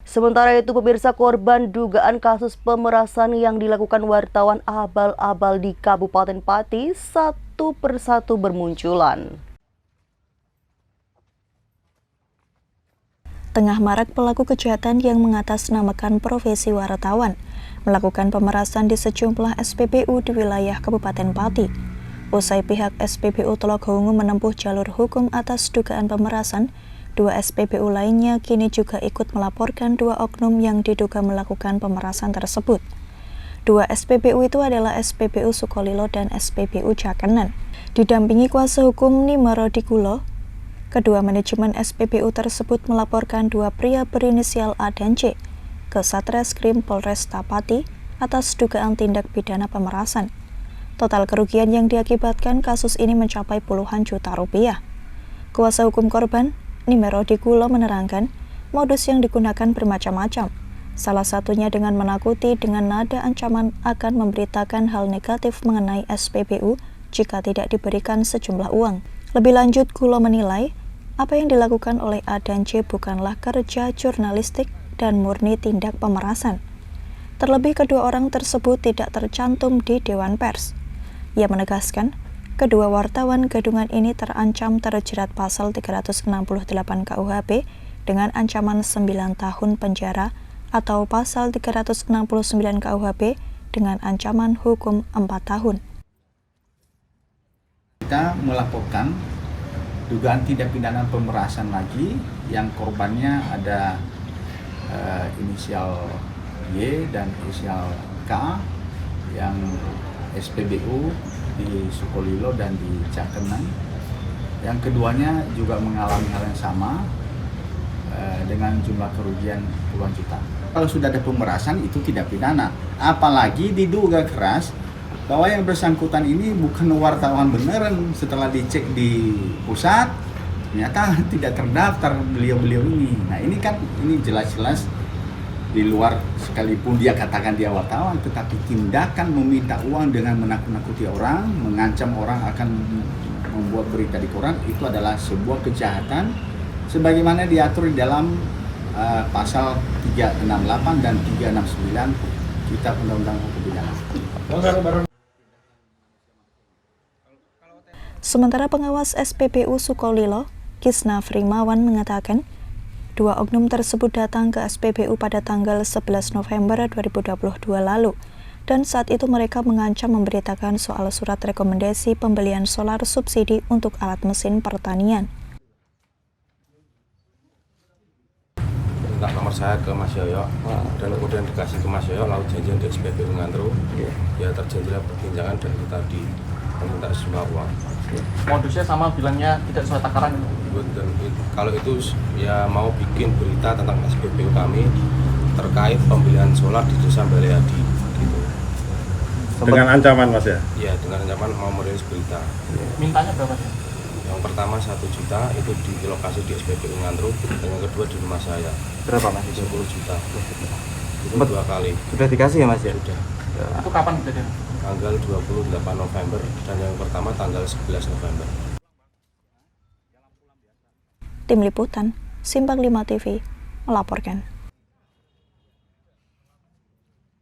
Sementara itu, pemirsa, korban dugaan kasus pemerasan yang dilakukan wartawan abal-abal di Kabupaten Pati satu persatu bermunculan. Tengah marak pelaku kejahatan yang mengatasnamakan profesi wartawan, melakukan pemerasan di sejumlah SPBU di wilayah Kabupaten Pati. Usai pihak SPBU Telogowungu menempuh jalur hukum atas dugaan pemerasan, 2 SPBU lainnya kini juga ikut melaporkan 2 oknum yang diduga melakukan pemerasan tersebut. 2 SPBU itu adalah SPBU Sukolilo dan SPBU Jakenan. Didampingi kuasa hukum Nimaro Dikulo, kedua manajemen SPBU tersebut melaporkan 2 pria berinisial A dan C ke Satreskrim Polresta Pati atas dugaan tindak pidana pemerasan. Total kerugian yang diakibatkan kasus ini mencapai puluhan juta rupiah. Kuasa hukum korban, Nimero Dikulo, menerangkan modus yang digunakan bermacam-macam. Salah satunya dengan menakuti dengan nada ancaman akan memberitakan hal negatif mengenai SPBU jika tidak diberikan sejumlah uang. Lebih lanjut, Kulo menilai apa yang dilakukan oleh A dan C bukanlah kerja jurnalistik dan murni tindak pemerasan. Terlebih kedua orang tersebut tidak tercantum di Dewan Pers. Ia menegaskan, kedua wartawan gadungan ini terancam terjerat pasal 368 KUHP dengan ancaman 9 tahun penjara atau pasal 369 KUHP dengan ancaman hukum 4 tahun. Kita melaporkan dugaan tindak pidana pemerasan lagi yang korbannya ada inisial Y dan inisial K yang SPBU di Sukolilo dan di Jakenan. Yang keduanya juga mengalami hal yang sama dengan jumlah kerugian puluhan juta. Kalau sudah ada pemerasan itu tidak pidana, apalagi diduga keras bahwa yang bersangkutan ini bukan wartawan beneran. Setelah dicek di pusat ternyata tidak terdaftar beliau-beliau ini. Nah ini kan jelas-jelas di luar, sekalipun dia katakan dia wartawan, tetapi tindakan meminta uang dengan menakut-nakuti orang, mengancam orang akan membuat berita di koran, itu adalah sebuah kejahatan sebagaimana diatur di dalam pasal 368 dan 369 Kitab Undang-Undang Hukum Pidana. Sementara pengawas SPBU Sukolilo, Kisna Frimawan, mengatakan 2 oknum tersebut datang ke SPBU pada tanggal 11 November 2022 lalu, dan saat itu mereka mengancam memberitakan soal surat rekomendasi pembelian solar subsidi untuk alat mesin pertanian. Minta nomor saya ke Mas Yoyo, dan kemudian dikasih ke Mas Yoyo, lalu janjian di SPBU Ngantru, ya terjanjilah pertinjangan dan kita meminta sejumlah uang. Modusnya sama, bilangnya tidak sesuai takaran. Kalau itu ya mau bikin berita tentang SPBU kami terkait pembelian solar di Desa Baleyadi gitu. Dengan ancaman, Mas, ya? Iya, dengan ancaman mau merilis berita. Mintanya berapa sih? Yang pertama 1 juta itu di lokasi di SPBU Ngantru, dan yang kedua di rumah saya. Berapa, Mas? 10 juta. Itu 2 kali. Sudah dikasih ya, Mas, ya? Sudah. Itu kapan kejadian? Tanggal 28 November dan yang pertama tanggal 11 November. Tim Liputan, Simpang 5 TV, melaporkan.